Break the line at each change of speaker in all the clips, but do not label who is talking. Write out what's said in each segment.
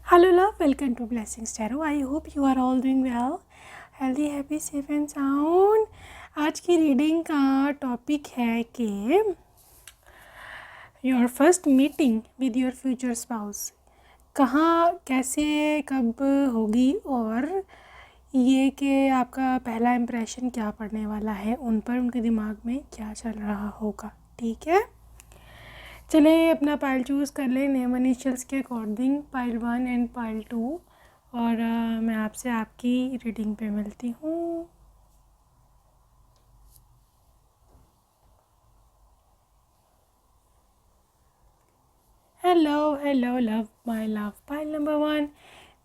Hello love, welcome to Blessings Tarot. I hope you are all doing well, healthy, happy, safe and sound. आज की reading का topic है कि your first meeting with your future spouse कहाँ, कैसे, कब होगी और ये कि आपका पहला इम्प्रेशन क्या पड़ने वाला है उन पर, उनके दिमाग में क्या चल रहा होगा। ठीक है, चलें अपना पाइल चूज़ कर लें नेम इनिशियल्स के अकॉर्डिंग, पाइल 1 एंड पाइल 2, और मैं आपसे आपकी रीडिंग पे मिलती हूँ। Hello hello love my love, pile number 1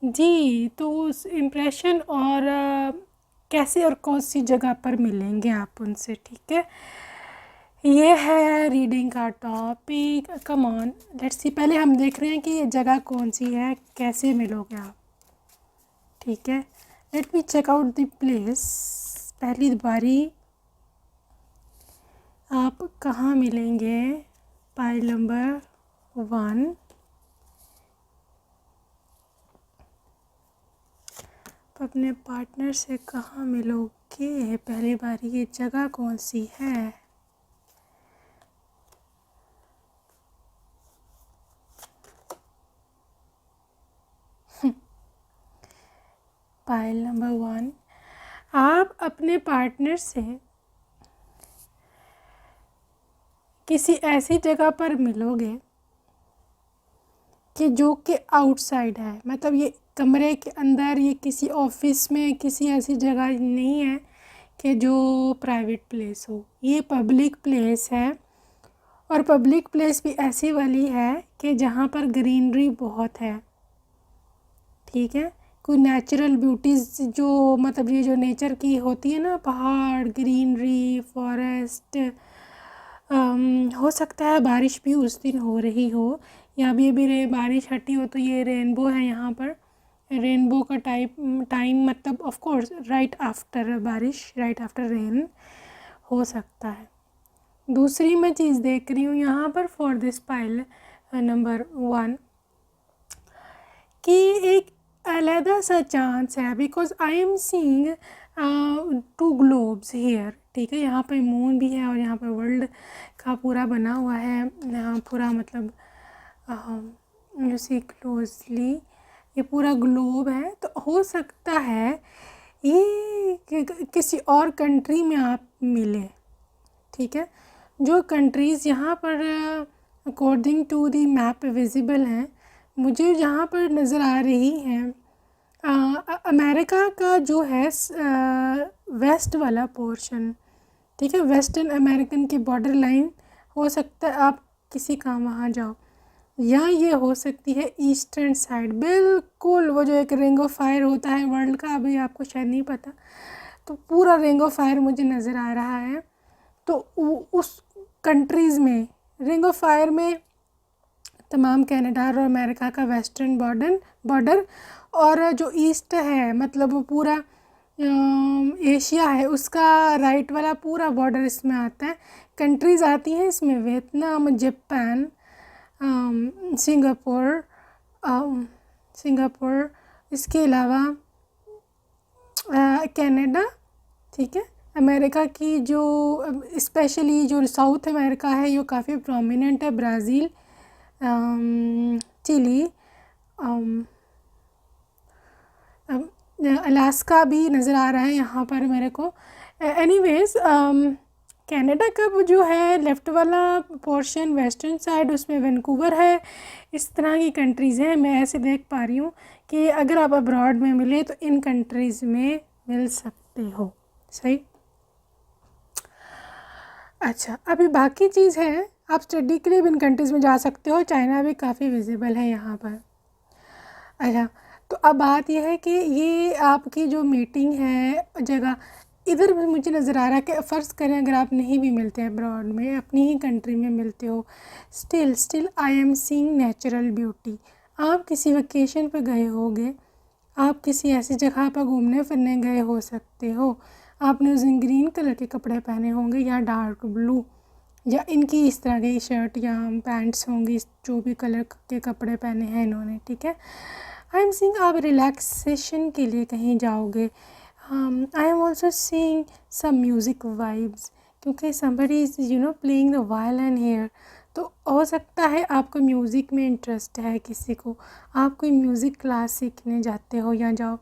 जी। तो उस इम्प्रेशन और कैसे और कौन सी जगह पर मिलेंगे आप उनसे, ठीक है, ये है रीडिंग का topic. Come on let's see, पहले हम देख रहे हैं कि ये जगह कौन सी है, कैसे मिलोगे आप। ठीक है, let me check out the place. पहली बारी आप कहाँ मिलेंगे, पाइल नंबर 1। अपने पार्टनर से कहाँ मिलोगे, पहली बारी ये जगह कौन सी है। पाइल नंबर 1, आप अपने पार्टनर से किसी ऐसी जगह पर मिलोगे कि जो कि आउटसाइड है, मतलब ये कमरे के अंदर, ये किसी ऑफिस में, किसी ऐसी जगह नहीं है कि जो प्राइवेट प्लेस हो, ये पब्लिक प्लेस है। और पब्लिक प्लेस भी ऐसी वाली है कि जहाँ पर ग्रीनरी बहुत है। ठीक है, कोई नेचुरल ब्यूटीज़ जो, मतलब ये जो नेचर की होती है ना, पहाड़, ग्रीनरी, फॉरेस्ट, हो सकता है बारिश भी उस दिन हो रही हो, या अभी बारिश हटी हो, तो ये रेनबो है यहाँ पर। रेनबो का टाइम मतलब ऑफ कोर्स राइट आफ्टर बारिश, राइट आफ्टर रेन हो सकता है। दूसरी मैं चीज़ देख रही हूँ यहाँ पर फॉर दिस पाइल नंबर 1 कि एक अलहदा सा चांस है, because I am seeing 2 globes here. ठीक है, यहाँ पे मून भी है और यहाँ पे वर्ल्ड का पूरा बना हुआ है, यहाँ पूरा मतलब यू सी क्लोजली, ये पूरा ग्लोब है। तो हो सकता है ये किसी और कंट्री में आप मिले। ठीक है, जो कंट्रीज़ यहाँ पर according to the map visible हैं, मुझे जहाँ पर नज़र आ रही हैं, अमेरिका का जो है वेस्ट वाला पोर्शन। ठीक है, वेस्टर्न अमेरिकन की बॉर्डर लाइन हो सकता है आप किसी काम वहाँ जाओ, या ये हो सकती है ईस्टर्न साइड, बिल्कुल वो जो एक रिंग ऑफ फायर होता है वर्ल्ड का, अभी आपको शायद नहीं पता, तो पूरा रिंग ऑफ फायर मुझे नज़र आ रहा है। तो उस कंट्रीज़ में रिंग ऑफ फायर में तमाम कनाडा और अमेरिका का वेस्टर्न बॉर्डर, और जो ईस्ट है मतलब वो पूरा एशिया है, उसका राइट वाला पूरा बॉर्डर इसमें आता है। कंट्रीज़ आती हैं इसमें वियतनाम, जापान, सिंगापुर, इसके अलावा कनाडा। ठीक है, अमेरिका की जो स्पेशली जो साउथ अमेरिका है ये काफ़ी प्रोमिनेंट है, ब्राज़ील, चिली, अलास्का भी नज़र आ रहा है यहाँ पर मेरे को। एनीवेज़ कनाडा का जो है लेफ़्ट वाला पोर्शन वेस्टर्न साइड, उसमें वैंकूवर है, इस तरह की कंट्रीज़ हैं। मैं ऐसे देख पा रही हूँ कि अगर आप अब्रॉड में मिले तो इन कंट्रीज़ में मिल सकते हो। सही, अच्छा, अभी बाकी चीज़ है, आप स्टडी के लिए भी इन कंट्रीज़ में जा सकते हो, चाइना भी काफ़ी विजिबल है यहाँ पर। अच्छा, तो अब बात यह है कि ये आपकी जो मीटिंग है जगह, इधर भी मुझे नज़र आ रहा है कि फ़र्ज़ करें अगर आप नहीं भी मिलते हैं अब्रॉड में, अपनी ही कंट्री में मिलते हो, still I am seeing natural beauty. आप किसी वेकेशन पे गए होगे, आप किसी ऐसी जगह पर घूमने फिरने गए हो सकते हो, आपने उस दिन ग्रीन कलर के कपड़े पहने होंगे या डार्क ब्लू, या इनकी इस तरह की शर्ट या पैंट्स होंगी, जो भी कलर के कपड़े पहने हैं इन्होंने। ठीक है, आई एम सीइंग आप रिलैक्सेशन के लिए कहीं जाओगे. I am also seeing some music vibes, क्योंकि somebody is playing the violin here. तो हो सकता है आपको म्यूज़िक में इंटरेस्ट है, किसी को आप कोई म्यूज़िक क्लास सीखने जाते हो या जाओ,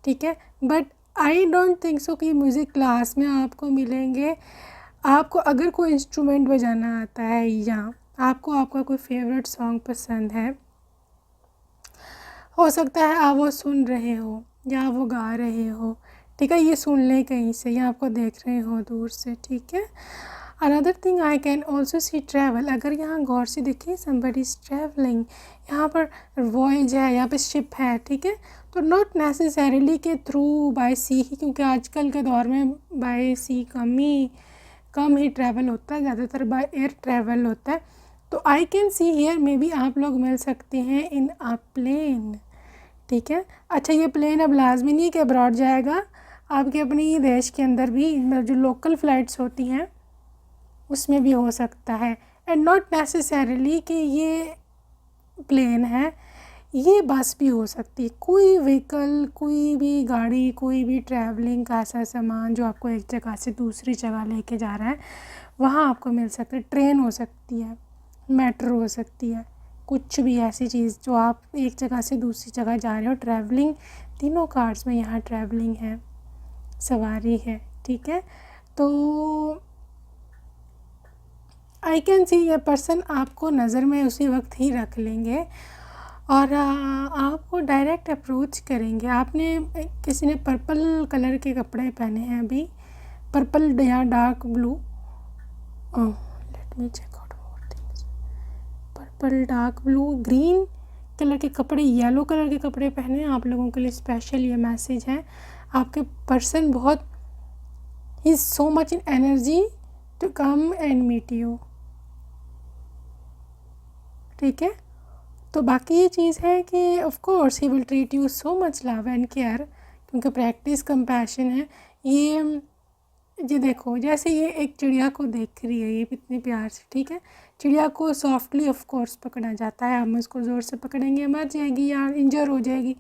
ठीक है. But I don't think so कि म्यूज़िक क्लास में आपको मिलेंगे. आपको अगर कोई इंस्ट्रूमेंट बजाना आता है या आपको आपका कोई फेवरेट सॉन्ग पसंद है, हो सकता है आप वो सुन रहे हो या वो गा रहे हो, ठीक है, ये सुन लें कहीं से या आपको देख रहे हो दूर से, ठीक है. Another thing I can also see travel. अगर यहाँ गौर से देखिए somebody is ट्रैवलिंग, यहाँ पर वॉयज है, यहाँ पे शिप है, ठीक है. तो नॉट नेसेसरीली के थ्रू बाय सी ही, क्योंकि आजकल के दौर में बाय सी कम ही ट्रैवल होता है, ज़्यादातर बाय एयर ट्रैवल होता है. तो आई can see here may be आप लोग मिल सकते हैं इन अ प्लेन, ठीक है. अच्छा, ये प्लेन अब लाजमी नहीं कि अब्रॉड जाएगा, आपके अपनी देश के अंदर भी जो लोकल फ़्लाइट्स होती हैं उसमें भी हो सकता है. एंड नॉट नेसेसरीली कि ये प्लेन है, ये बस भी हो सकती है. कोई व्हीकल, कोई भी गाड़ी, कोई भी ट्रैवलिंग का ऐसा सामान जो आपको एक जगह से दूसरी जगह लेके जा रहा है, वहाँ आपको मिल सकता है. ट्रेन हो सकती है, मेट्रो हो सकती है, कुछ भी ऐसी चीज़ जो आप एक जगह से दूसरी जगह जा रहे हो. ट्रैवलिंग तीनों कार्ड्स में यहाँ ट्रैवलिंग है, सवारी है, ठीक है. तो आई कैन सी ये पर्सन आपको नज़र में उसी वक्त ही रख लेंगे और आपको डायरेक्ट अप्रोच करेंगे. आपने किसी ने पर्पल कलर के कपड़े पहने हैं अभी, पर्पल या dark blue, let me check out more things. Purple, dark blue, green colour के कपड़े, येलो कलर के कपड़े पहने हैं. आप लोगों के लिए स्पेशल ये मैसेज है. आपके पर्सन बहुत ही so much in energy to come and meet you, ठीक है. तो बाकी ये चीज़ है कि of course he will treat you so much love and care, क्योंकि प्रैक्टिस कंपैशन है. ये देखो, जैसे ये एक चिड़िया को देख रही है, ये इतने प्यार से, ठीक है. चिड़िया को सॉफ्टली ऑफ कोर्स पकड़ा जाता है, हम उसको ज़ोर से पकड़ेंगे मर जाएगी या इंजर हो जाएगी.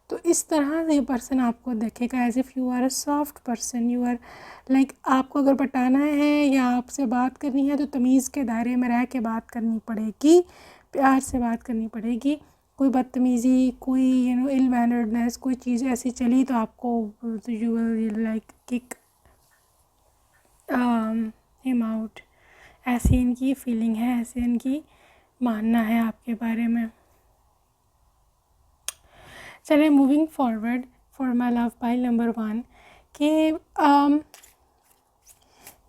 तो इस तरह ये पर्सन आपको देखेगा as if you are a soft person. You are like, आपको अगर पटाना है या आपसे बात करनी है तो तमीज़ के दायरे में रह के बात करनी पड़ेगी, प्यार से बात करनी पड़ेगी. कोई बदतमीज़ी, कोई इल मैनर्डनेस, कोई चीज़ ऐसी चली तो आपको you will like kick him out. ऐसी इनकी फीलिंग है, ऐसे इनकी मानना है आपके बारे में. चलिए moving forward for my love pile number 1 कि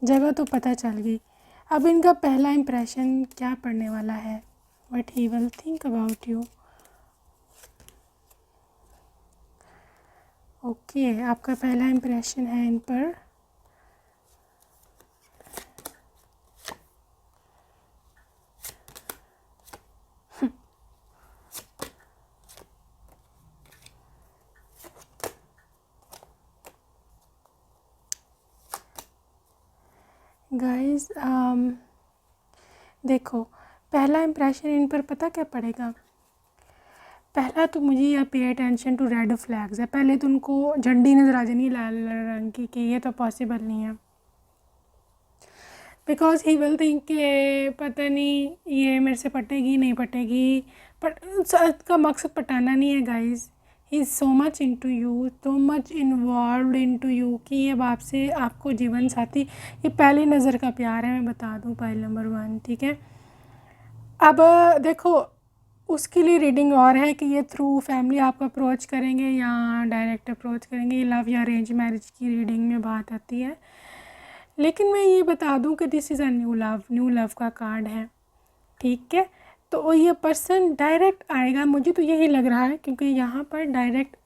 जगह तो पता चल गई. अब इनका पहला इम्प्रेशन क्या पड़ने वाला है, what he will think about you. Okay, आपका पहला इम्प्रेशन है इन पर. गाइस देखो, पहला इम्प्रेशन इन पर पता क्या पड़ेगा. पहला तो मुझे यह pay attention to red flags है. पहले तो उनको झंडी नज़र आ जानी लाल रंग की कि ये तो पॉसिबल नहीं है, बिकॉज ही विल थिंक कि पता नहीं ये मेरे से पटेगी नहीं पटेगी. बट उसका मकसद पटाना नहीं है guys. He is so much into you, so much involve into you कि ये बाप से आपको जीवन साथी, ये पहली नज़र का प्यार है. मैं बता दूँ पाइल नंबर 1, ठीक है. अब देखो, उसके लिए रीडिंग और है कि ये थ्रू फैमिली आपको अप्रोच करेंगे या डायरेक्ट अप्रोच करेंगे. ये लव या अरेंज मैरिज की रीडिंग में बात आती है. लेकिन मैं ये बता दूं कि this is a new love का कार्ड है, ठीक है. तो ये पर्सन डायरेक्ट आएगा, मुझे तो यही लग रहा है, क्योंकि यहाँ पर डायरेक्ट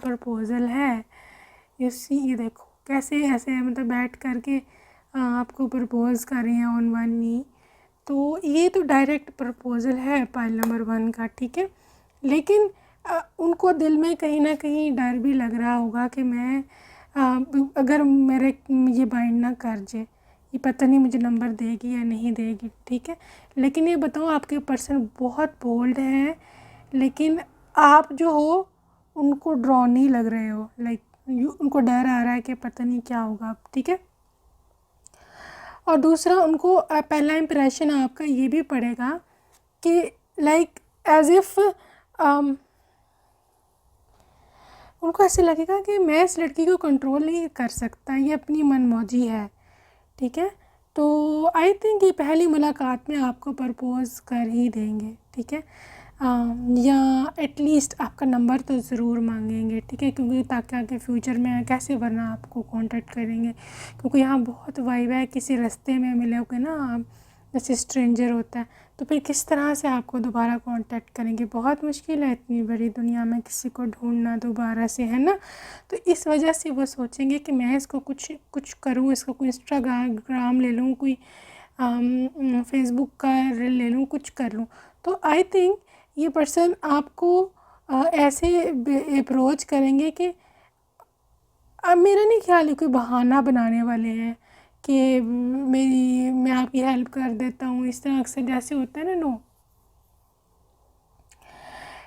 प्रपोज़ल है. ये देखो कैसे ऐसे मतलब बैठ करके आपको प्रपोज़ कर रही हैं ऑन वन नी. तो ये तो डायरेक्ट प्रपोज़ल है पाइल नंबर 1 का, ठीक है. लेकिन उनको दिल में कहीं ना कहीं डर भी लग रहा होगा कि मैं अगर मेरे ये बाइंड ना कर जाए, ये पता नहीं मुझे नंबर देगी या नहीं देगी, ठीक है. लेकिन ये बताओ, आपके पर्सन बहुत बोल्ड हैं, लेकिन आप जो हो उनको ड्रॉ नहीं लग रहे हो, लाइक उनको डर आ रहा है कि पता नहीं क्या होगा, ठीक है। और दूसरा, उनको पहला इम्प्रेशन आपका ये भी पड़ेगा कि लाइक एज इफ़ उनको ऐसे लगेगा कि मैं इस लड़की को कंट्रोल नहीं कर सकता, ये अपनी मनमौजी है, ठीक है। तो आई थिंक ये पहली मुलाकात में आपको प्रपोज़ कर ही देंगे, ठीक है। या एटलीस्ट आपका नंबर तो ज़रूर मांगेंगे, ठीक है, क्योंकि ताकि आगे फ्यूचर में कैसे वरना आपको कांटेक्ट करेंगे, क्योंकि यहाँ बहुत वाइब है। किसी रास्ते में मिलोगे ना आप, जैसे स्ट्रेंजर होता है, तो फिर किस तरह से आपको दोबारा कांटेक्ट करेंगे, बहुत मुश्किल है इतनी बड़ी दुनिया में किसी को ढूंढना दोबारा से, है ना। तो इस वजह से वो सोचेंगे कि मैं इसको कुछ करूँ, इसका कोई इंस्टाग्राम ले लूँ, कोई फेसबुक का ले लूँ, कुछ कर लूँ। तो आई थिंक ये पर्सन आपको ऐसे अप्रोच करेंगे कि अब मेरा नहीं ख्याल है कोई बहाना बनाने वाले हैं कि मैं आपकी हेल्प कर देता हूँ, इस तरह अक्सर जैसे होता है ना। No,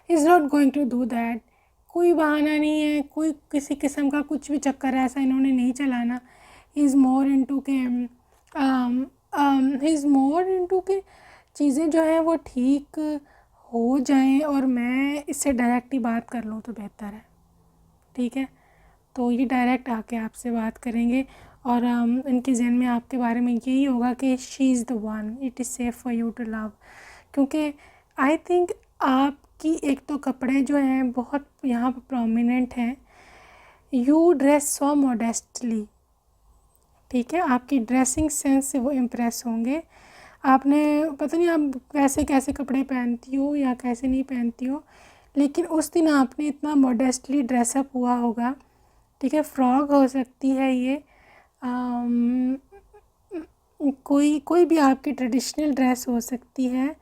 is not going to do that. कोई बहाना नहीं है, कोई किसी किस्म का कुछ भी चक्कर ऐसा इन्होंने नहीं चलाना। ही इज़ मोर इनटू के ही इज़ मोर इनटू के चीज़ें जो हैं वो ठीक हो जाएं और मैं इससे डायरेक्ट ही बात कर लूँ तो बेहतर है, ठीक है। तो ये डायरेक्ट आके आपसे बात करेंगे और इनके जहन में आपके बारे में यही होगा कि she is the one, it is safe for you to love. क्योंकि आई थिंक आपकी एक तो कपड़े जो हैं बहुत यहाँ पर प्रोमिनेंट हैं, यू ड्रेस सो मॉडेस्टली, ठीक है। आपकी ड्रेसिंग सेंस से वो इम्प्रेस होंगे। आपने पता नहीं आप कैसे कैसे कपड़े पहनती हो या कैसे नहीं पहनती हो, लेकिन उस दिन आपने इतना मॉडेस्टली ड्रेसअप हुआ होगा, ठीक है। फ्रॉक हो सकती है ये, कोई भी आपकी ट्रेडिशनल ड्रेस हो सकती है,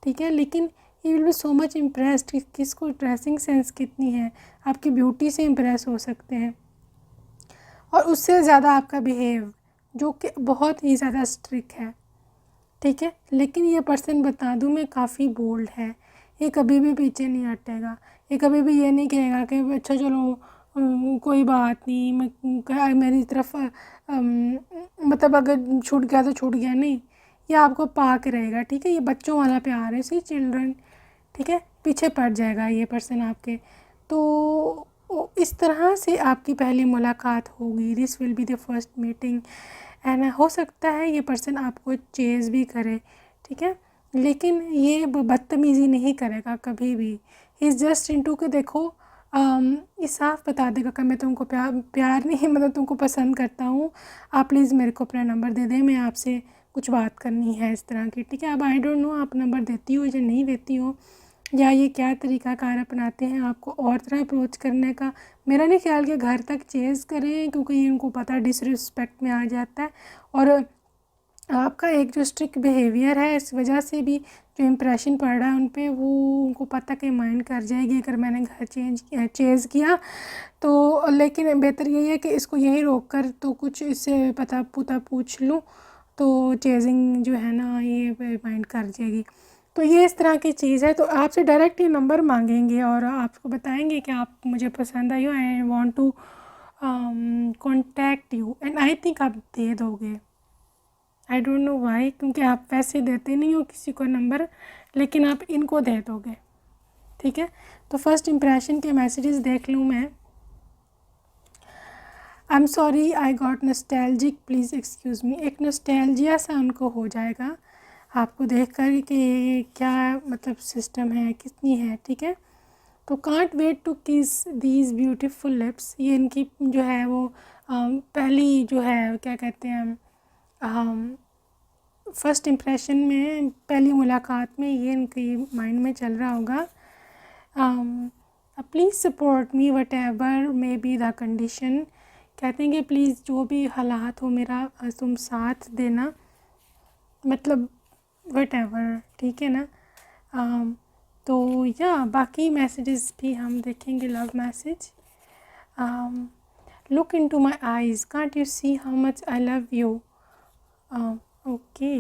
ठीक है। लेकिन he will be so much impressed कि किसको ड्रेसिंग सेंस कितनी है, आपकी ब्यूटी से इम्प्रेस हो सकते हैं। और उससे ज़्यादा आपका बिहेव जो कि बहुत ही ज़्यादा स्ट्रिक्ट है, ठीक है। लेकिन ये पर्सन बता दूँ मैं काफ़ी बोल्ड है, ये कभी भी पीछे नहीं हटेगा, ये कभी भी ये नहीं कहेगा कि अच्छा चलो कोई बात नहीं, मैं मेरी तरफ मतलब अगर छूट गया तो छूट गया, नहीं, ये आपको पाक रहेगा, ठीक है। ये बच्चों वाला प्यार है, सी चिल्ड्रन, ठीक है। पीछे पड़ जाएगा ये पर्सन आपके। तो इस तरह से आपकी पहली मुलाकात होगी, this will be the first meeting. And हो सकता है ये पर्सन आपको चेज़ भी करे, ठीक है, लेकिन ये बदतमीज़ी नहीं करेगा कभी भी। ही इज़ जस्ट इनटू के देखो ये साफ बता देगा कि मैं तुमको प्यार नहीं, मतलब तुमको पसंद करता हूँ, आप प्लीज़ मेरे को अपना नंबर दे दें, मैं आपसे कुछ बात करनी है इस तरह की, ठीक है। अब आई डोंट नो आप नंबर देती हो या नहीं देती हो, या ये क्या तरीक़ाकार अपनाते हैं आपको और तरह अप्रोच करने का। मेरा नहीं ख्याल कि घर तक चेज़ करें, क्योंकि ये उनको पता डिसरिस्पेक्ट में आ जाता है। और आपका एक जो स्ट्रिक्ट बिहेवियर है, इस वजह से भी जो इम्प्रेशन पड़ रहा है उन पे, वो उनको पता कि माइंड कर जाएगी अगर मैंने घर चेज़ किया तो। लेकिन बेहतर यही है कि इसको यहीं रोक कर तो कुछ इससे पता पुता पूछ लूँ, तो चेजिंग जो है ना ये माइंड कर जाएगी। तो ये इस तरह की चीज़ है। तो आपसे डायरेक्ट ये नंबर मांगेंगे और आपको बताएंगे कि आप मुझे पसंद आई हो, I want to contact you, and I think आप दे दोगे। आई डोंट नो वाई, क्योंकि आप वैसे देते नहीं हो किसी को नंबर, लेकिन आप इनको दे दोगे, ठीक है। तो फर्स्ट इम्प्रेशन के मैसेजेस देख लूँ मैं। I am sorry I got nostalgic, please excuse me. एक नॉस्टैल्जिया सा उनको हो जाएगा आपको देख कर कि क्या मतलब सिस्टम है, कितनी है, ठीक है। तो कांट वेट टू किस दीज ब्यूटीफुल लिप्स, ये इनकी जो है वो पहली जो है क्या कहते हैं फर्स्ट इम्प्रेशन में, पहली मुलाकात में ये इनके माइंड में चल रहा होगा। Please support me what ever may be the condition, कहते हैं कि प्लीज़ जो भी हालात हो मेरा तुम साथ देना, मतलब वट एवर, ठीक है ना। तो या बाकी मैसेजेस भी हम देखेंगे। Love message, look into my eyes, can't you see how much I love you. Okay,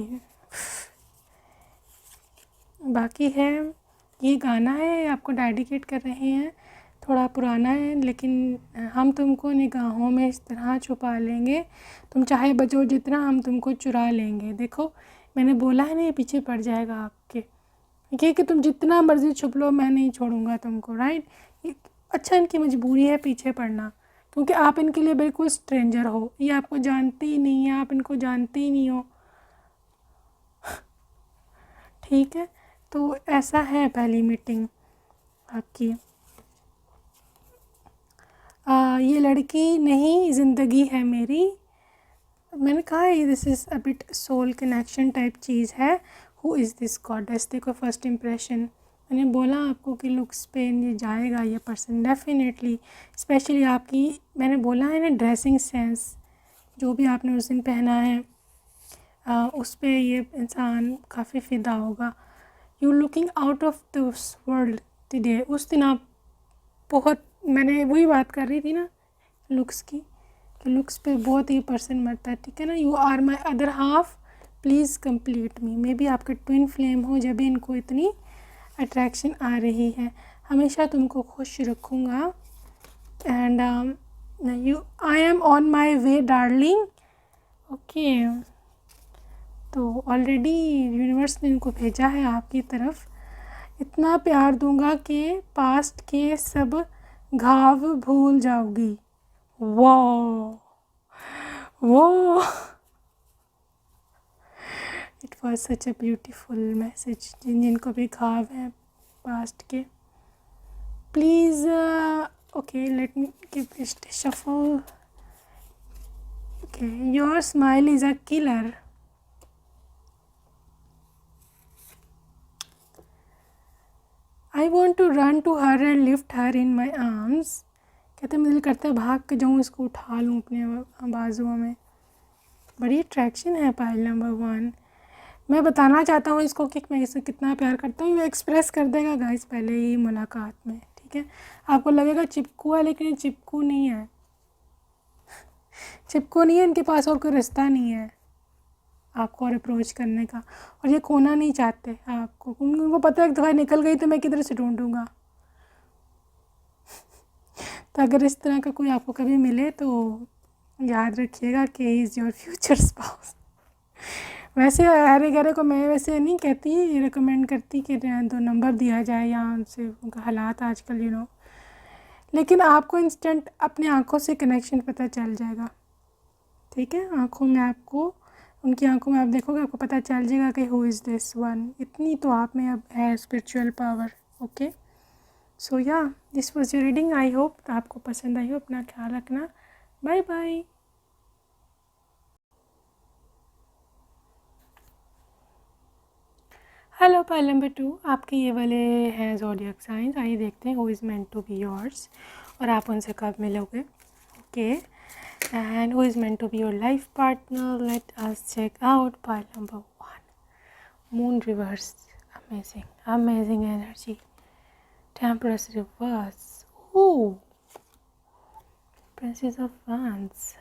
बाकी है ये गाना है आपको डेडिकेट कर रहे हैं, थोड़ा पुराना है लेकिन हम तुमको निगाहों में इस तरह छुपा लेंगे, तुम चाहे बचो जितना हम तुमको चुरा लेंगे। देखो मैंने बोला है ना, ये पीछे पड़ जाएगा आपके, ये कि तुम जितना मर्ज़ी छुप लो मैं नहीं छोड़ूंगा तुमको, राइट। अच्छा इनकी मजबूरी है पीछे पड़ना, क्योंकि आप इनके लिए बिल्कुल स्ट्रेंजर हो, ये आपको जानते ही नहीं है, आप इनको जानते ही नहीं हो, ठीक है। तो ऐसा है पहली मीटिंग आपकी। ये लड़की नहीं ज़िंदगी है मेरी, मैंने कहा है this is a bit soul connection type चीज़ है। हु इज़ दिस गॉडेस, देखो फर्स्ट इम्प्रेशन मैंने बोला आपको कि लुक्स पे ये जाएगा ये पर्सन डेफिनेटली, स्पेशली आपकी मैंने बोला है ना ड्रेसिंग सेंस, जो भी आपने उस दिन पहना है उस पे ये इंसान काफ़ी फ़िदा होगा। You looking out of this world today, उस दिन आप बहुत, मैंने वही बात कर रही थी ना लुक्स की, कि लुक्स पे बहुत ही पर्सन मरता है, ठीक है ना। You are my other half please complete me, maybe आपके ट्विन फ्लेम हो जब भी इनको इतनी अट्रैक्शन आ रही है। हमेशा तुमको खुश रखूँगा and you I am on my way darling, okay. तो ऑलरेडी यूनिवर्स ने इनको भेजा है आपकी तरफ, इतना प्यार दूंगा कि पास्ट के सब घाव भूल जाओगी। वो it was such a beautiful message. जिनको भी घाव हैं पास्ट के, please okay let me give it shuffle. Okay your smile is a killer, I want to run to her and lift her in my arms, कहते मुझे दिल करता है भाग के जाऊँ इसको उठा लूँ अपने बाजुओं में। बड़ी अट्रैक्शन है पाइल नंबर 1। मैं बताना चाहता हूँ इसको कि मैं इसे कितना प्यार करता हूँ, ये एक्सप्रेस कर देगा गाइस पहले ही मुलाकात में, ठीक है। आपको लगेगा चिपकू है लेकिन ये चिपकू नहीं है, चिपकू नहीं है, इनके पास और कोई रास्ता नहीं है आपको और अप्रोच करने का, और ये खोना नहीं चाहते आपको, उनको पता है एक दफ़ा निकल गई तो मैं किधर से ढूंढूंगा। तो अगर इस तरह का कोई आपको कभी मिले तो याद रखिएगा कि इज़ योर फ्यूचर स्पाउस। वैसे हरे गहरे को मैं वैसे नहीं कहती, रिकमेंड करती कि दो नंबर दिया जाए या उनसे उनका हालात आजकल लेकिन आपको इंस्टेंट अपनी आंखों से कनेक्शन पता चल जाएगा, ठीक है। आंखों में आपको, उनकी आंखों में आप देखोगे आपको पता चल जाएगा कि हु इज़ दिस वन, इतनी तो आप में अब है spiritual power, okay. So yeah this was your reading, I hope आपको पसंद आई हो, अपना ख्याल रखना, bye bye. Hello pile number 2, आपके ये वाले हैं ज़ोडिएक साइंस, आइए देखते हैं who is meant to be yours, और आप उनसे कब मिलोगे, okay. And who is meant to be your life partner, let us check out pile number 1, moon reverse, amazing amazing energy, temperance reverse, oh princess of wands,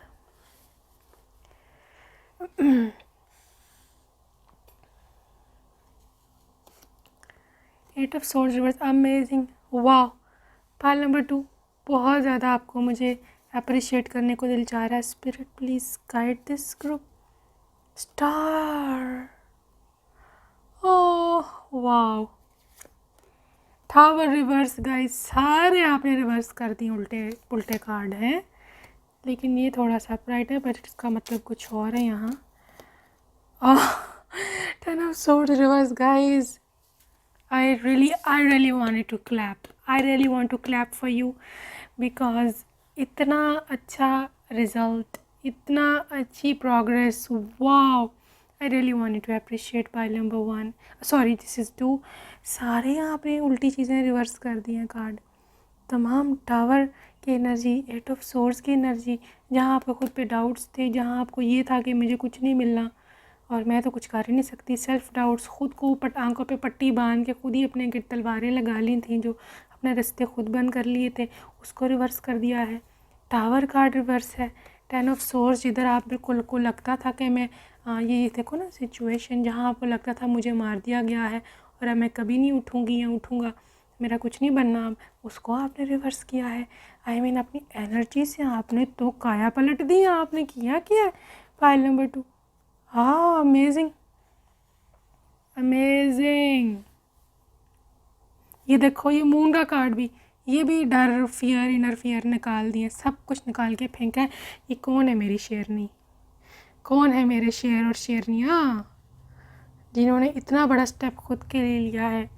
eight of swords reverse, amazing, वाह। Pile number 2, बहुत ज़्यादा आपको मुझे appreciate करने को दिल चाह रहा है। Spirit please guide this group, star, oh वाह। टावर रिवर्स गाइस, सारे आपने रिवर्स कर दिए, उल्टे उल्टे कार्ड हैं, लेकिन ये थोड़ा सा ब्राइट है बट इसका मतलब कुछ और है यहाँ। Ten of swords reverse guys, I really wanted to clap. I really want to clap for you because इतना अच्छा रिज़ल्ट, इतना अच्छी progress, wow. I really wanted to appreciate pile number 1. Sorry, this is 2. सारे आपने उल्टी चीज़ें reverse कर दी हैं कार्ड, तमाम टावर की एनर्जी, एट ऑफ सोर्स की एनर्जी, जहाँ आपको खुद पे डाउट्स थे, जहाँ आपको ये था कि मुझे कुछ नहीं मिलना और मैं तो कुछ कर ही नहीं सकती, सेल्फ डाउट्स, खुद को आंखों पे पट्टी बांध के खुद ही अपने गिर तलवारें लगा ली थी, जो अपने रास्ते खुद बंद कर लिए थे, उसको रिवर्स कर दिया है। टावर कार्ड रिवर्स है। टेन ऑफ सोर्स, जिधर आप बिल्कुल को लगता था कि मैं ये देखो ना सिचुएशन, जहाँ आपको लगता था मुझे मार दिया गया है और अब मैं कभी नहीं उठूँगी या उठूँगा, मेरा कुछ नहीं बनना अब, उसको आपने रिवर्स किया है। आई मीन अपनी एनर्जी से आपने तो काया पलट दी, आपने किया क्या है। फाइल नंबर 2, हाँ अमेजिंग अमेजिंग। ये देखो ये मून का कार्ड भी, ये भी डर फियर इनर फियर निकाल दिए, सब कुछ निकाल के फेंका है। ये कौन है मेरी शेरनी, कौन है मेरे शेर और शेरनियाँ जिन्होंने इतना बड़ा स्टेप खुद के लिए लिया है।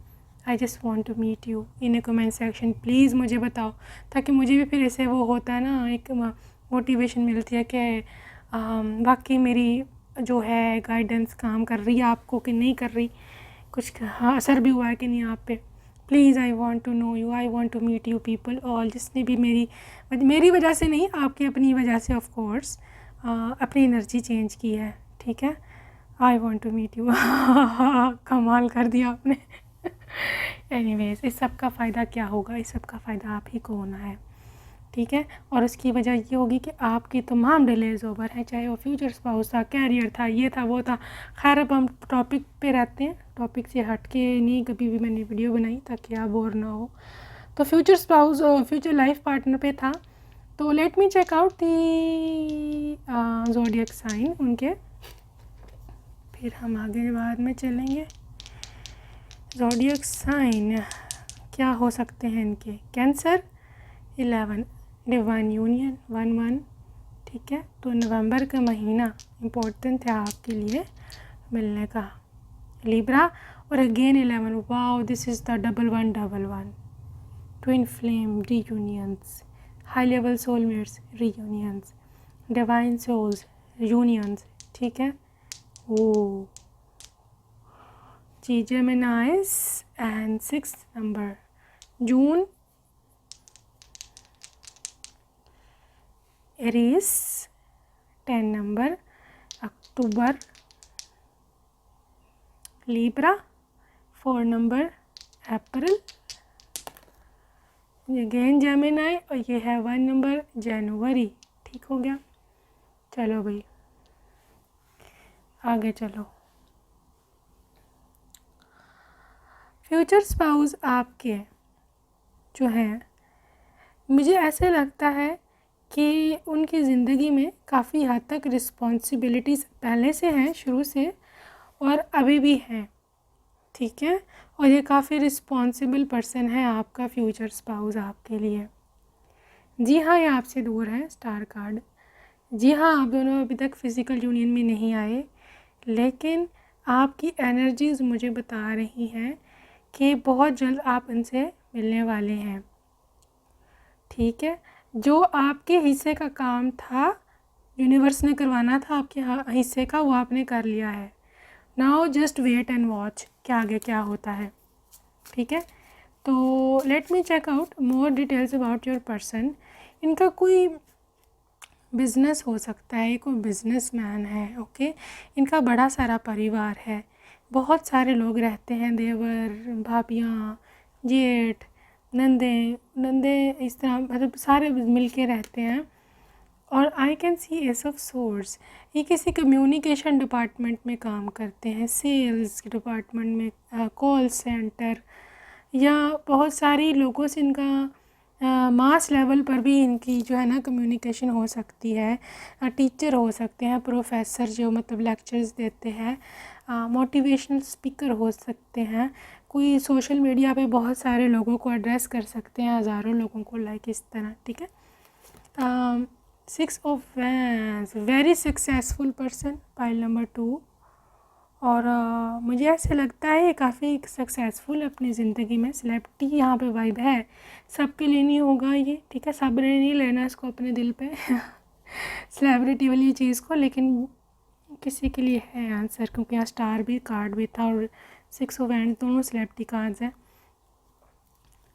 I just want to meet you in a comment section, please मुझे बताओ, ताकि मुझे भी फिर ऐसे वो होता है ना, एक मोटिवेशन मिलती है कि बाकी मेरी जो है गाइडेंस काम कर रही है आपको कि नहीं कर रही, कुछ हाँ असर भी हुआ है कि नहीं आप पे। Please I want to know you, I want to meet you people all, जिसने भी मेरी वजह से नहीं, आपकी अपनी वजह से ऑफ कोर्स अपनी एनर्जी चेंज की है, ठीक है। I want to meet you. कमाल कर दिया आपने। एनीवेज, इस सब का फ़ायदा क्या होगा, इस सब का फ़ायदा आप ही को होना है, ठीक है। और उसकी वजह ये होगी कि आपकी तमाम डिलेज ओवर हैं, चाहे वो फ्यूचर स्पाउस था, कैरियर था, ये था वो था। खैर अब हम टॉपिक पे रहते हैं, टॉपिक से हट के नहीं कभी भी मैंने वीडियो बनाई ताकि आप बोर ना हो। तो future spouse future life partner पे था, तो let me check out the zodiac sign उनके, फिर हम आगे बाद में चलेंगे। ज़ोडिएक साइन क्या हो सकते हैं इनके, कैंसर 11 डिवाइन यूनियन 1-1, ठीक है। तो नवंबर का महीना इम्पोर्टेंट है आपके लिए मिलने का। लिब्रा और again 11, wow this is the 1111, twin flame reunions, high level soulmates reunions, divine souls unions, ठीक है। ओ जी Geminis and 6 number June Aries 10 number, October Libra 4 number, April again Gemini और ये है 1 नंबर जनवरी, ठीक हो गया। चलो भाई आगे चलो। फ्यूचर स्पाउस आपके जो हैं, मुझे ऐसे लगता है कि उनकी ज़िंदगी में काफ़ी हद तक रिस्पॉन्सिबिलिटीज़ पहले से हैं, शुरू से, और अभी भी हैं, ठीक है। और ये काफ़ी रिस्पॉन्सिबल पर्सन है आपका फ्यूचर स्पाउस आपके लिए। जी हाँ, ये आपसे दूर है, स्टार कार्ड। जी हाँ, आप दोनों अभी तक फिज़िकल यूनियन में नहीं आए, लेकिन आपकी एनर्जीज़ मुझे बता रही हैं कि बहुत जल्द आप इनसे मिलने वाले हैं, ठीक है। जो आपके हिस्से का काम था, यूनिवर्स ने करवाना था आपके हिस्से का, वो आपने कर लिया है। Now just wait and watch क्या आगे क्या होता है, ठीक है। तो let me check out more details about your person. इनका कोई बिज़नेस हो सकता है, कोई बिजनेसमैन है, ओके। इनका बड़ा सारा परिवार है, बहुत सारे लोग रहते हैं, देवर भाभियाँ जेठ नंदे इस तरह, मतलब सारे मिल के रहते हैं। और I can see ace of swords, ये किसी कम्युनिकेशन डिपार्टमेंट में काम करते हैं, सेल्स डिपार्टमेंट में, कॉल सेंटर, या बहुत सारी लोगों से इनका मास लेवल पर भी इनकी जो है ना कम्युनिकेशन हो सकती है। टीचर हो सकते हैं, प्रोफेसर जो मतलब लेक्चर्स देते हैं, मोटिवेशनल स्पीकर हो सकते हैं, कोई सोशल मीडिया पे बहुत सारे लोगों को एड्रेस कर सकते हैं, हज़ारों लोगों को, लाइक इस तरह, ठीक है। 6 of wands, very successful person, pile number 2। और मुझे ऐसे लगता है ये काफ़ी सक्सेसफुल अपनी ज़िंदगी में, सेलेब्रिटी यहाँ पे वाइब है, सबके लिए नहीं होगा ये, ठीक है। सब ने नहीं लेना इसको अपने दिल पे सेलेब्रिटी वाली चीज़ को, लेकिन किसी के लिए है आंसर, क्योंकि यहाँ स्टार भी कार्ड भी था और 6 ऑफ वैंड्स दोनों सेलेब्रिटी कार्ड्स हैं।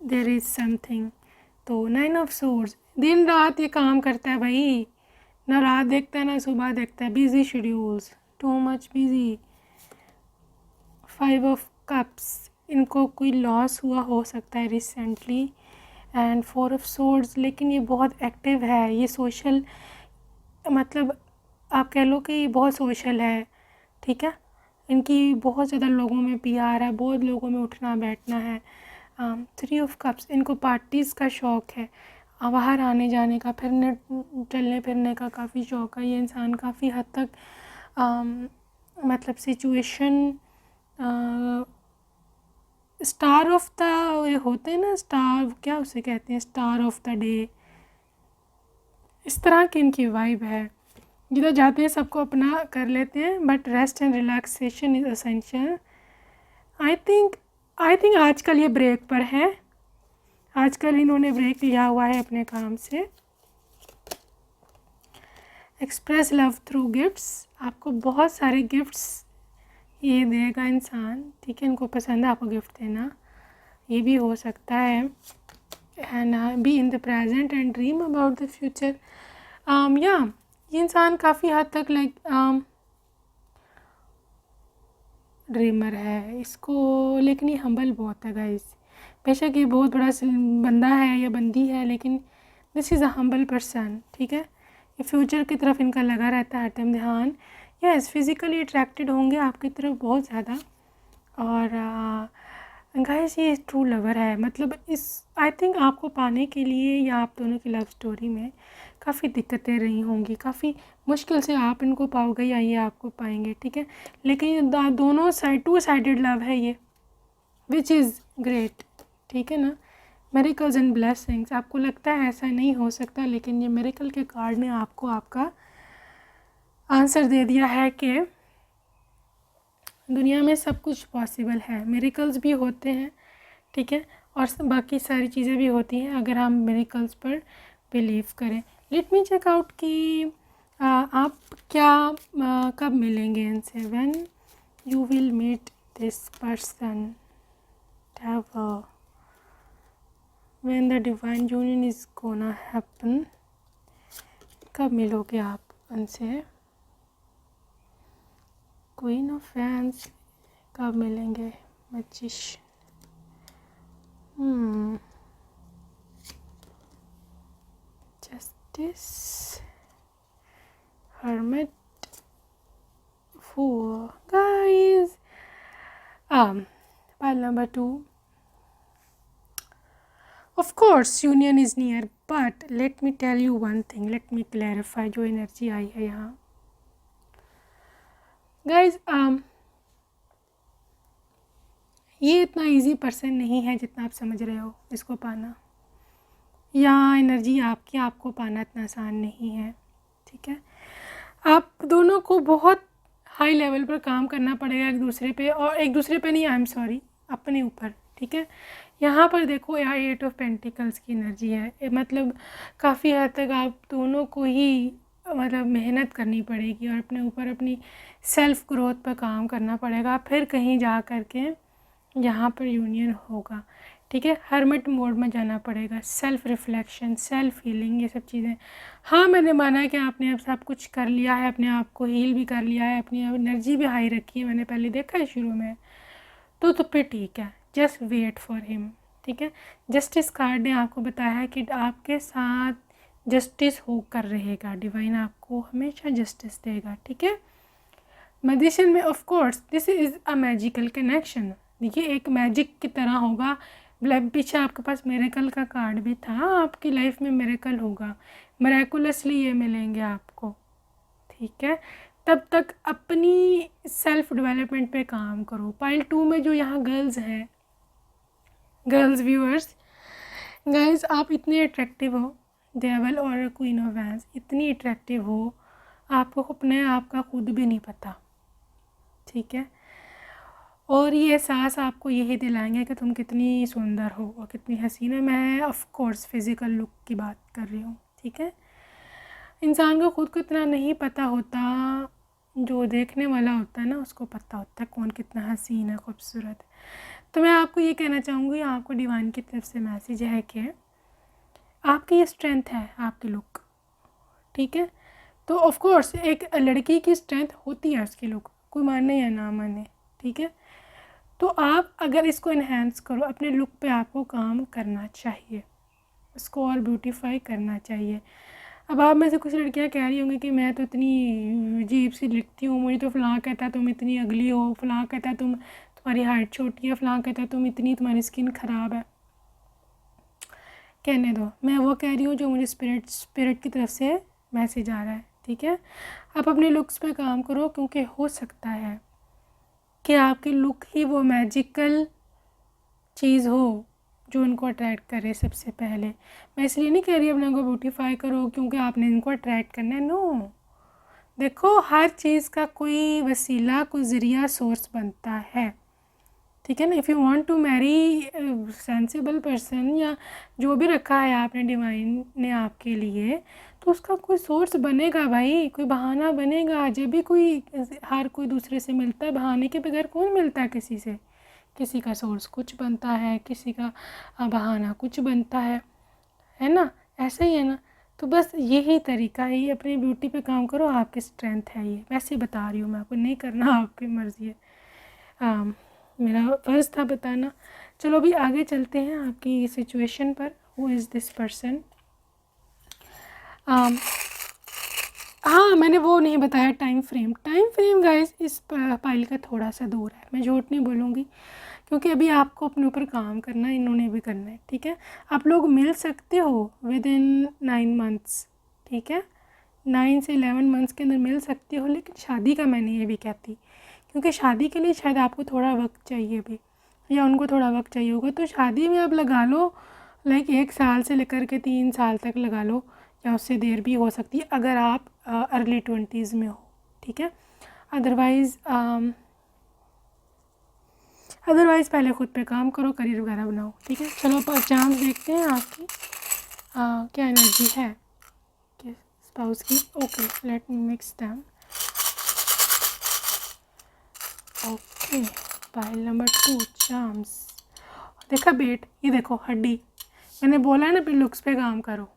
There is something. तो 9 ऑफ सोर्ड्स, दिन रात ये काम करता है भाई, ना रात देखता है ना सुबह देखता है, busy schedules, too much busy. 5 of cups, इनको कोई लॉस हुआ हो सकता है रिसेंटली। एंड 4 ऑफ सोर्ड्स, लेकिन ये बहुत एक्टिव है, ये सोशल, मतलब आप कह लो कि ये बहुत सोशल है, ठीक है। इनकी बहुत ज़्यादा लोगों में प्यार है, बहुत लोगों में उठना बैठना है। 3 ऑफ कप्स, इनको पार्टीज़ का शौक़ है, बाहर आने जाने का, फिरने चलने फिरने का काफ़ी शौक़ है। ये इंसान काफ़ी हद तक मतलब सिचुएशन स्टार ऑफ द, ये होते हैं ना स्टार, क्या उसे कहते हैं, स्टार ऑफ द डे, इस तरह की इनकी वाइब है। जिधर जाते हैं सबको अपना कर लेते हैं, but rest and relaxation is essential. I think आजकल ये ब्रेक पर है, आजकल इन्होंने ब्रेक लिया हुआ है अपने काम से। एक्सप्रेस लव थ्रू गिफ्ट्स, आपको बहुत सारे गिफ्ट्स ये देगा इंसान, ठीक है। इनको पसंद है आपको गिफ्ट देना, ये भी हो सकता है। And be in the present and dream about the future. या ये इंसान काफ़ी हद तक लाइक ड्रीमर है इसको, लेकिन ये हम्बल बहुत है गाइस। बेशक ये बहुत बड़ा बंदा है या बंदी है, लेकिन this is a humble person, ठीक है। ये फ्यूचर की तरफ इनका लगा रहता है हरदम ध्यान। यस, फिज़िकली अट्रैक्टेड होंगे आपकी तरफ बहुत ज़्यादा। और गाइस ये ट्रू लवर है, मतलब इस आई थिंक आपको पाने के लिए या आप दोनों की लव स्टोरी में काफ़ी दिक्कतें रही होंगी, काफ़ी मुश्किल से आप इनको पाओगे या ये आपको पाएंगे, ठीक है। लेकिन दोनों साइड 2 साइडेड लव है ये, विच इज़ ग्रेट, ठीक है ना। मिरेकल्स एंड ब्लेसिंग्स, आपको लगता है ऐसा नहीं हो सकता, लेकिन ये मिरेकल के कार्ड ने आपको आपका आंसर दे दिया है कि दुनिया में सब कुछ पॉसिबल है, मिरेकल्स भी होते हैं, ठीक है, और बाकी सारी चीज़ें भी होती हैं अगर हम मिरेकल्स पर बिलीव करें। लेट मी चेक आउट कि आप क्या कब मिलेंगे इनसे। When you will meet this person, when the divine union is gonna happen, कब मिलोगे आप उनसे। क्वीन ऑफ वैंड्स, कब मिलेंगे। Magician, justice, hermit, fool. Guys pile number 2, of course union is near, but let me tell you one thing, let me clarify जो energy आई है यहाँ। Guys ये इतना इजी पर्सन नहीं है जितना आप समझ रहे हो इसको पाना, या एनर्जी आपकी आपको पाना इतना आसान नहीं है, ठीक है। आप दोनों को बहुत हाई लेवल पर काम करना पड़ेगा एक दूसरे पे, और एक दूसरे पे नहीं, आई एम सॉरी, अपने ऊपर, ठीक है। यहाँ पर देखो यहाँ 8 ऑफ पेंटिकल्स की एनर्जी है, मतलब काफ़ी हद तक आप दोनों को ही मतलब मेहनत करनी पड़ेगी और अपने ऊपर अपनी सेल्फ ग्रोथ पर काम करना पड़ेगा, फिर कहीं जा कर के यहाँ पर यूनियन होगा, ठीक है। हर्मिट मोड में जाना पड़ेगा, सेल्फ रिफ्लेक्शन, सेल्फ हीलिंग, ये सब चीज़ें। हाँ, मैंने माना है कि आपने अब सब कुछ कर लिया है, अपने आप को हील भी कर लिया है, अपनी एनर्जी भी हाई रखी है, मैंने पहले देखा है शुरू में, तो फिर ठीक है, जस्ट वेट फॉर हिम, ठीक है। जस्टिस कार्ड ने आपको बताया है कि आपके साथ जस्टिस होकर रहेगा, डिवाइन आपको हमेशा जस्टिस देगा, ठीक है। मैजिशियन में of course this is a magical connection, देखिए एक मैजिक की तरह होगा। पीछे आपके पास मिरेकल का कार्ड भी था, आपकी लाइफ में मिरेकल होगा, मिरेकुलसली ये मिलेंगे आपको, ठीक है। तब तक अपनी सेल्फ डेवलपमेंट पे काम करो। पाइल 2 में जो यहाँ गर्ल्स हैं, गर्ल्स व्यूअर्स, गाइस आप इतने अट्रैक्टिव हो, डेविल और क्वीन ऑफ वैंड्स, इतनी अट्रैक्टिव हो, आपको अपने आप का खुद भी नहीं पता, ठीक है। और ये एहसास आपको यही दिलाएंगे कि तुम कितनी सुंदर हो और कितनी हसीन है। मैं ऑफ कोर्स फिज़िकल लुक की बात कर रही हूँ, ठीक है। इंसान को खुद को इतना नहीं पता होता, जो देखने वाला होता है ना उसको पता होता है कौन कितना हसीन है, खूबसूरत है। तो मैं आपको ये कहना चाहूँगी, आपको डिवाइन की तरफ से मैसेज है कि आपकी ये स्ट्रेंथ है, आपकी लुक, ठीक है। तो ऑफ कोर्स एक लड़की की स्ट्रेंथ होती है उसकी लुक, कोई माने या ना माने, ठीक है। तो आप अगर इसको इन्हेंस करो, अपने लुक पे आपको काम करना चाहिए, इसको और ब्यूटीफाई करना चाहिए। अब आप में से कुछ लड़कियां कह रही होंगी कि मैं तो इतनी अजीब सी लिखती हूँ, मुझे तो फ़लाँ कहता है तुम इतनी अगली हो, फ़लाँ कहता है तुम्हारी हाइट छोटी है, फ़लाँ कहता है तुम्हारी स्किन ख़राब है। कहने दो, मैं वो कह रही हूँ जो मुझे स्पिरिट की तरफ से मैसेज आ रहा है, ठीक है। आप अपने लुक्स पे काम करो, क्योंकि हो सकता है कि आपकी लुक ही वो मैजिकल चीज़ हो जो उनको अट्रैक्ट करे सबसे पहले। मैं इसलिए नहीं कह रही अपने को ब्यूटीफाई करो क्योंकि आपने इनको अट्रैक्ट करना है, नो। देखो, हर चीज़ का कोई वसीला, कोई ज़रिया, सोर्स बनता है, ठीक है ना। If you want to marry sensible person, या जो भी रखा है आपने डिवाइन ने आपके लिए, तो उसका कोई सोर्स बनेगा भाई, कोई बहाना बनेगा। जब भी हर कोई दूसरे से मिलता है, बहाने के बगैर कौन मिलता है किसी से। किसी का सोर्स कुछ बनता है, किसी का बहाना कुछ बनता है ना। ऐसा ही है ना। तो बस यही तरीका है, ये अपनी ब्यूटी पे काम करो, आपकी स्ट्रेंथ है ये। वैसे बता रही हूँ मैं आपको, नहीं करना आपकी मर्ज़ी है। मेरा फ़र्ज़ था बताना। चलो अभी आगे चलते हैं आपकी सिचुएशन पर। Who is this person? हाँ, मैंने वो नहीं बताया टाइम फ्रेम गाइस इस फाइल का थोड़ा सा दूर है, मैं झूठ नहीं बोलूँगी, क्योंकि अभी आपको अपने ऊपर काम करना है, इन्होंने भी करना है, ठीक है। आप लोग मिल सकते हो विद इन 9 मंथ्स, ठीक है। 9 से 11 मंथ्स के अंदर मिल सकते हो, लेकिन शादी का मैं नहीं ये भी कहती, क्योंकि शादी के लिए शायद आपको थोड़ा वक्त चाहिए भी, या उनको थोड़ा वक्त चाहिए होगा। तो शादी में आप लगा लो लाइक 1 साल से लेकर के 3 साल तक लगा लो, या उससे देर भी हो सकती है अगर आप अर्ली 20s में हो, ठीक है। अदरवाइज़ पहले ख़ुद पे काम करो, करियर वगैरह बनाओ, ठीक है। चलो अब चांस देखते हैं आपकी क्या एनर्जी है कि स्पाउस की। ओके, लेट मी mix them. Okay, file number 2 charms. देखा बेट, ये देखो हड्डी, मैंने बोला है ना अपने लुक्स पे काम करो।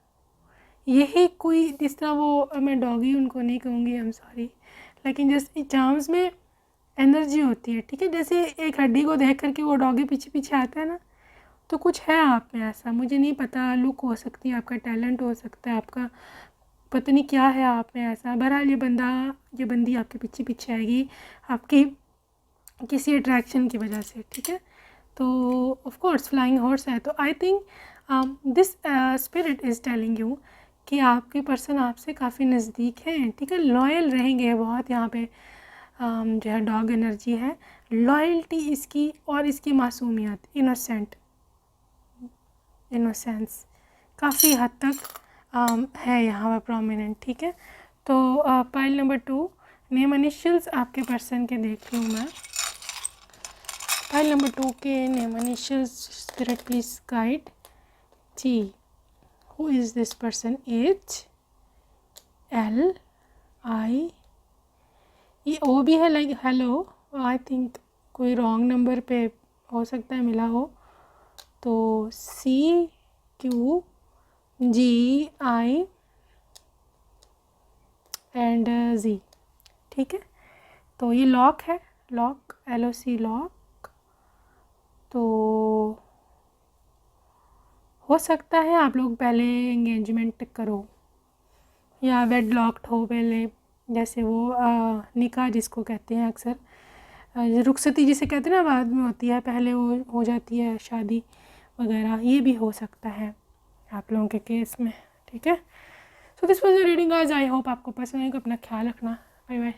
यही कोई जिस तरह वो, मैं डॉगी उनको नहीं कहूँगी, आई एम सॉरी, लेकिन जैसे चार्म्स में एनर्जी होती है, ठीक है। जैसे एक हड्डी को देख करके वो डॉगी पीछे पीछे आता है ना, तो कुछ है आप में ऐसा, मुझे नहीं पता, लुक हो सकती है, आपका टैलेंट हो सकता है, आपका पता नहीं क्या है आप में ऐसा। बहरहाल ये बंदी आपके पीछे पीछे आएगी आपकी किसी अट्रैक्शन की वजह से, ठीक है। तो ऑफ कोर्स फ्लाइंग हॉर्स है, तो I think this spirit is telling you कि आपके पर्सन आपसे काफ़ी नज़दीक हैं, ठीक है। लॉयल रहेंगे बहुत, यहाँ पे जो है डॉग एनर्जी है, लॉयल्टी इसकी, और इसकी मासूमियत, इनोसेंस काफ़ी हद तक है यहाँ पर प्रोमिनेंट, ठीक है। तो पाइल नंबर 2 नेम इनिशियल्स आपके पर्सन के देख लूँ मैं। फाइल नंबर 2 के name initials, spirit please guide. जी, who is this person? HLI, ये ओ भी है लाइक हेलो, आई थिंक कोई रॉन्ग नंबर पे हो सकता है मिला हो। तो CQGI एंड Z, ठीक है। तो ये लॉक है, लॉक, LOC लॉक। तो हो सकता है आप लोग पहले एंगेजमेंट करो, या वेडलॉक्ड हो पहले, जैसे वो निकाह जिसको कहते हैं अक्सर, रुखसती जिसे कहते हैं ना बाद में होती है, पहले वो हो जाती है शादी वगैरह, ये भी हो सकता है आप लोगों के केस में, ठीक है। So this was the reading guys, I hope आपको पसंद आएगा। अपना ख्याल रखना, बाय बाय।